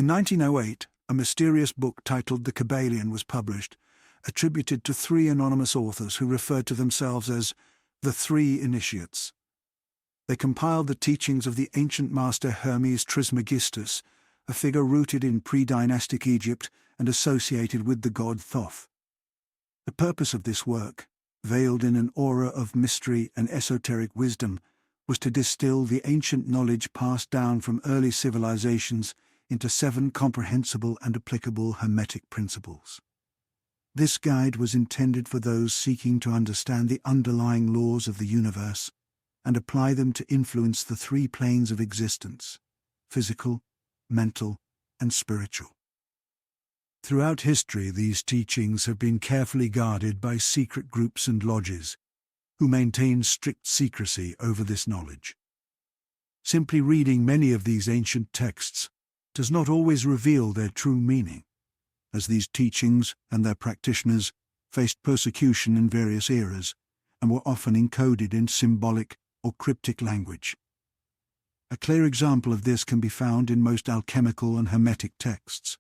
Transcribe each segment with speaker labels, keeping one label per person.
Speaker 1: In 1908, a mysterious book titled The KYBALION was published, attributed to three anonymous authors who referred to themselves as the Three Initiates. They compiled the teachings of the ancient master Hermes Trismegistus, a figure rooted in pre-dynastic Egypt and associated with the god Thoth. The purpose of this work, veiled in an aura of mystery and esoteric wisdom, was to distill the ancient knowledge passed down from early civilizations into 7 comprehensible and applicable Hermetic principles. This guide was intended for those seeking to understand the underlying laws of the universe and apply them to influence the 3 planes of existence: physical, mental, and spiritual. Throughout history, these teachings have been carefully guarded by secret groups and lodges, who maintain strict secrecy over this knowledge. Simply reading many of these ancient texts does not always reveal their true meaning, as these teachings and their practitioners faced persecution in various eras and were often encoded in symbolic or cryptic language. A clear example of this can be found in most alchemical and Hermetic texts.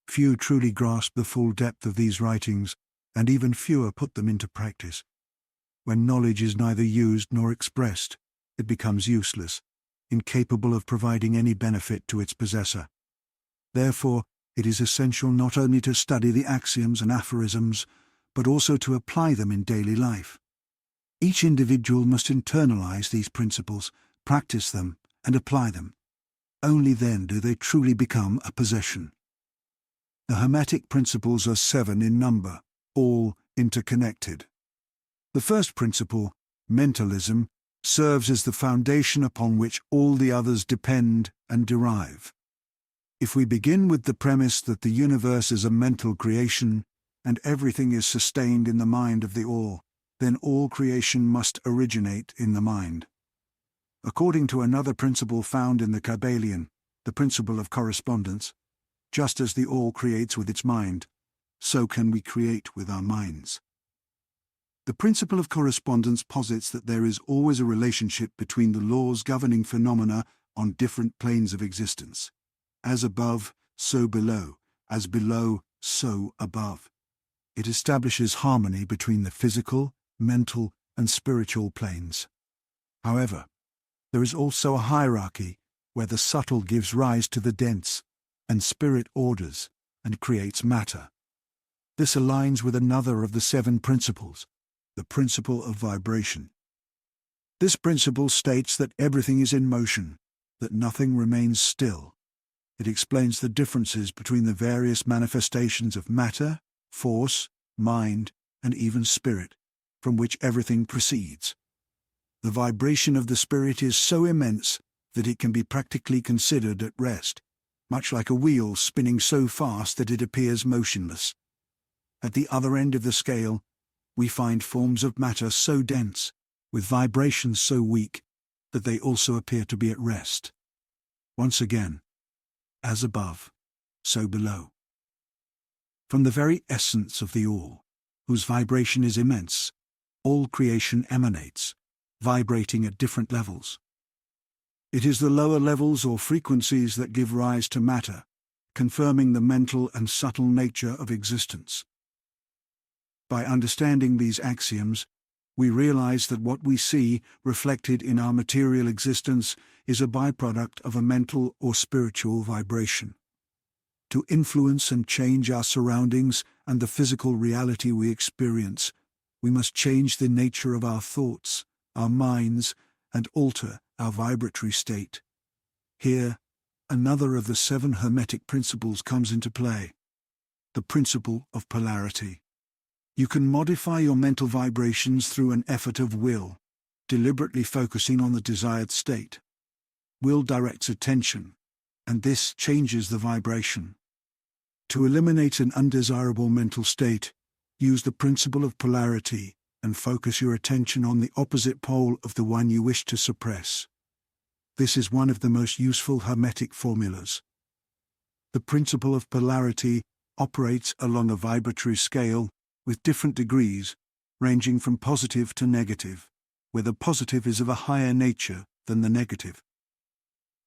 Speaker 1: Few truly grasp the full depth of these writings, and even fewer put them into practice. When knowledge is neither used nor expressed, it becomes useless, incapable of providing any benefit to its possessor. Therefore, it is essential not only to study the axioms and aphorisms, but also to apply them in daily life. Each individual must internalize these principles, practice them, and apply them. Only then do they truly become a possession. The Hermetic principles are 7 in number, all interconnected. The first principle, mentalism, serves as the foundation upon which all the others depend and derive. If we begin with the premise that the universe is a mental creation and everything is sustained in the mind of the All, then all creation must originate in the mind. According to another principle found in the KYBALION, the principle of correspondence, just as the All creates with its mind, so can we create with our minds. The principle of correspondence posits that there is always a relationship between the laws governing phenomena on different planes of existence. As above, so below; as below, so above. It establishes harmony between the physical, mental, and spiritual planes. However, there is also a hierarchy where the subtle gives rise to the dense, and spirit orders and creates matter. This aligns with another of the 7 principles, the principle of vibration. This principle states that everything is in motion, that nothing remains still. It explains the differences between the various manifestations of matter, force, mind, and even spirit, from which everything proceeds. The vibration of the spirit is so immense that it can be practically considered at rest, much like a wheel spinning so fast that it appears motionless. At the other end of the scale, we find forms of matter so dense, with vibrations so weak, that they also appear to be at rest. Once again, as above, so below. From the very essence of the All, whose vibration is immense, all creation emanates, vibrating at different levels. It is the lower levels or frequencies that give rise to matter, confirming the mental and subtle nature of existence. By understanding these axioms, we realize that what we see reflected in our material existence is a byproduct of a mental or spiritual vibration. To influence and change our surroundings and the physical reality we experience, we must change the nature of our thoughts, our minds, and alter our vibratory state. Here, another of the 7 Hermetic principles comes into play, the principle of polarity. You can modify your mental vibrations through an effort of will, deliberately focusing on the desired state. Will directs attention, and this changes the vibration. To eliminate an undesirable mental state, use the principle of polarity and focus your attention on the opposite pole of the one you wish to suppress. This is one of the most useful Hermetic formulas. The principle of polarity operates along a vibratory scale with different degrees, ranging from positive to negative, where the positive is of a higher nature than the negative.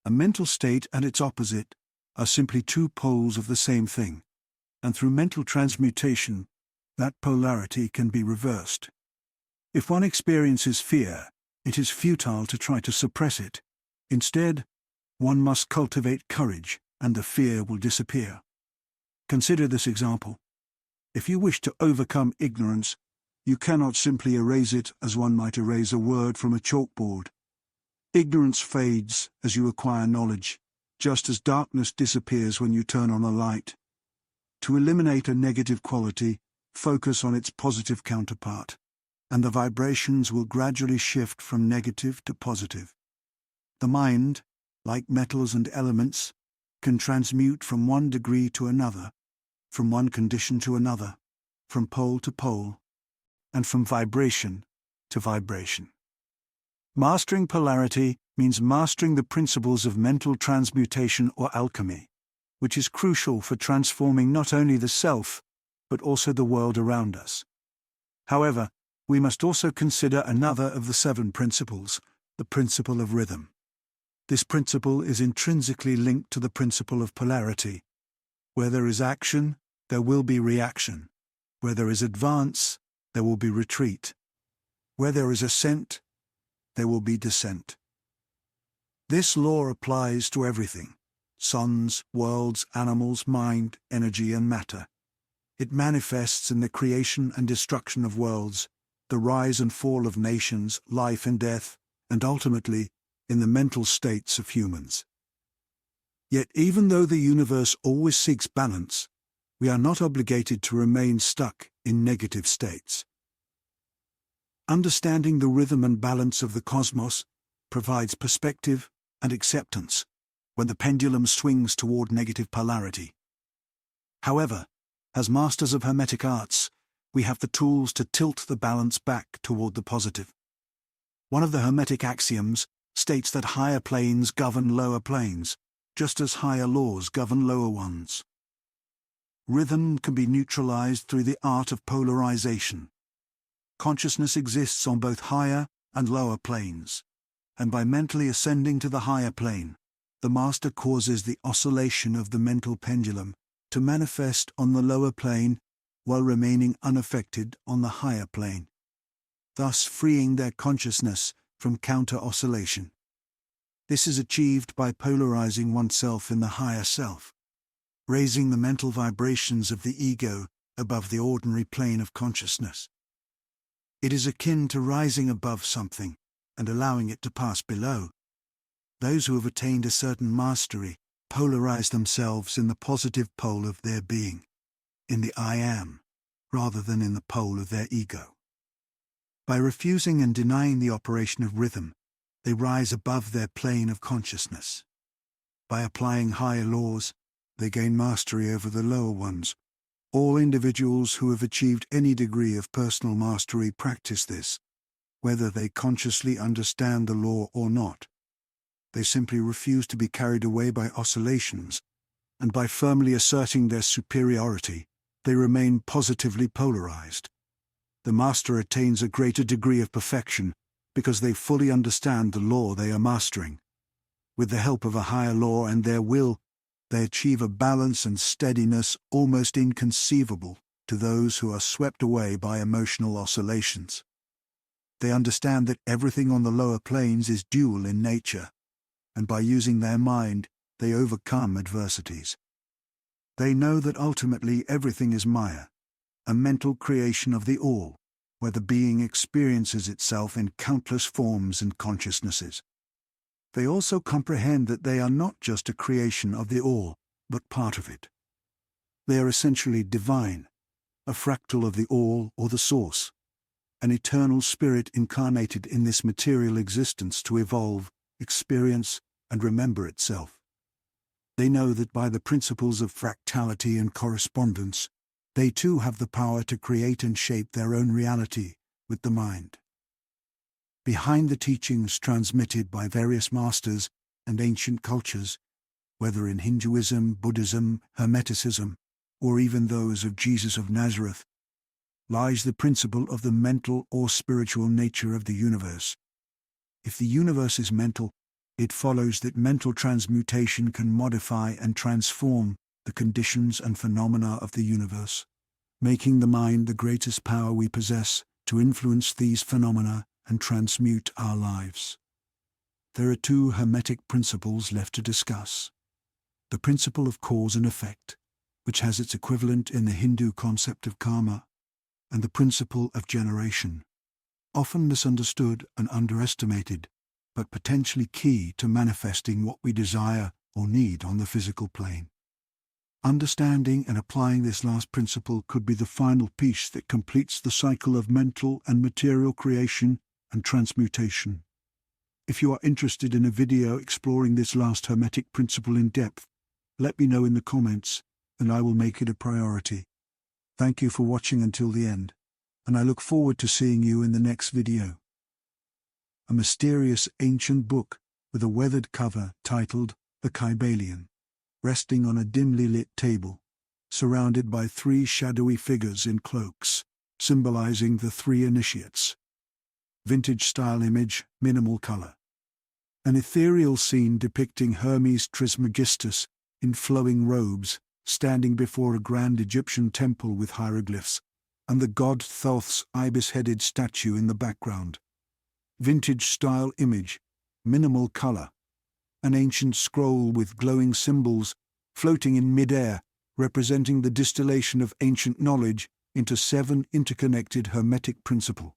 Speaker 1: A mental state and its opposite, are simply two poles of the same thing, and through mental transmutation, that polarity can be reversed. If one experiences fear, it is futile to try to suppress it. Instead, one must cultivate courage, and the fear will disappear. Consider this example. If you wish to overcome ignorance, you cannot simply erase it as one might erase a word from a chalkboard. Ignorance fades as you acquire knowledge, just as darkness disappears when you turn on a light. To eliminate a negative quality, focus on its positive counterpart, and the vibrations will gradually shift from negative to positive. The mind, like metals and elements, can transmute from one degree to another, from one condition to another, from pole to pole, and from vibration to vibration. Mastering polarity means mastering the principles of mental transmutation or alchemy, which is crucial for transforming not only the self, but also the world around us. However, we must also consider another of the 7 principles, the principle of rhythm. This principle is intrinsically linked to the principle of polarity. Where there is action, there will be reaction. Where there is advance, there will be retreat. Where there is ascent, there will be descent. This law applies to everything: suns, worlds, animals, mind, energy, and matter. It manifests in the creation and destruction of worlds, the rise and fall of nations, life and death, and ultimately, in the mental states of humans. Yet even though the universe always seeks balance, we are not obligated to remain stuck in negative states. Understanding the rhythm and balance of the cosmos provides perspective and acceptance when the pendulum swings toward negative polarity. However, as masters of Hermetic arts, we have the tools to tilt the balance back toward the positive. One of the Hermetic axioms states that higher planes govern lower planes, just as higher laws govern lower ones. Rhythm can be neutralized through the art of polarization. Consciousness exists on both higher and lower planes, and by mentally ascending to the higher plane, the master causes the oscillation of the mental pendulum to manifest on the lower plane while remaining unaffected on the higher plane, thus freeing their consciousness from counter-oscillation. This is achieved by polarizing oneself in the higher self, raising the mental vibrations of the ego above the ordinary plane of consciousness. It is akin to rising above something and allowing it to pass below. Those who have attained a certain mastery polarize themselves in the positive pole of their being, in the I am, rather than in the pole of their ego. By refusing and denying the operation of rhythm, they rise above their plane of consciousness. By applying higher laws, they gain mastery over the lower ones. All individuals who have achieved any degree of personal mastery practice this, whether they consciously understand the law or not. They simply refuse to be carried away by oscillations, and by firmly asserting their superiority, they remain positively polarized. The master attains a greater degree of perfection because they fully understand the law they are mastering. With the help of a higher law and their will, they achieve a balance and steadiness almost inconceivable to those who are swept away by emotional oscillations. They understand that everything on the lower planes is dual in nature, and by using their mind, they overcome adversities. They know that ultimately everything is Maya, a mental creation of the All, where the being experiences itself in countless forms and consciousnesses. They also comprehend that they are not just a creation of the All, but part of it. They are essentially divine, a fractal of the All or the Source, an eternal spirit incarnated in this material existence to evolve, experience, and remember itself. They know that by the principles of fractality and correspondence, they too have the power to create and shape their own reality with the mind. Behind the teachings transmitted by various masters and ancient cultures, whether in Hinduism, Buddhism, Hermeticism, or even those of Jesus of Nazareth, lies the principle of the mental or spiritual nature of the universe. If the universe is mental, It follows that mental transmutation can modify and transform the conditions and phenomena of the universe, making the mind the greatest power we possess to influence these phenomena and transmute our lives. There are two Hermetic principles left to discuss. The principle of cause and effect, which has its equivalent in the Hindu concept of karma, and the principle of generation, often misunderstood and underestimated, but potentially key to manifesting what we desire or need on the physical plane. Understanding and applying this last principle could be the final piece that completes the cycle of mental and material creation and transmutation. If you are interested in a video exploring this last Hermetic principle in depth, let me know in the comments, and I will make it a priority. Thank you for watching until the end, and I look forward to seeing you in the next video. A mysterious ancient book with a weathered cover titled The KYBALION, resting on a dimly lit table, surrounded by three shadowy figures in cloaks, symbolizing the three initiates. Vintage style image, minimal color. An ethereal scene depicting Hermes Trismegistus in flowing robes, standing before a grand Egyptian temple with hieroglyphs, and the god Thoth's ibis-headed statue in the background. Vintage style image, minimal color. An ancient scroll with glowing symbols floating in mid-air, representing the distillation of ancient knowledge into 7 interconnected Hermetic principles.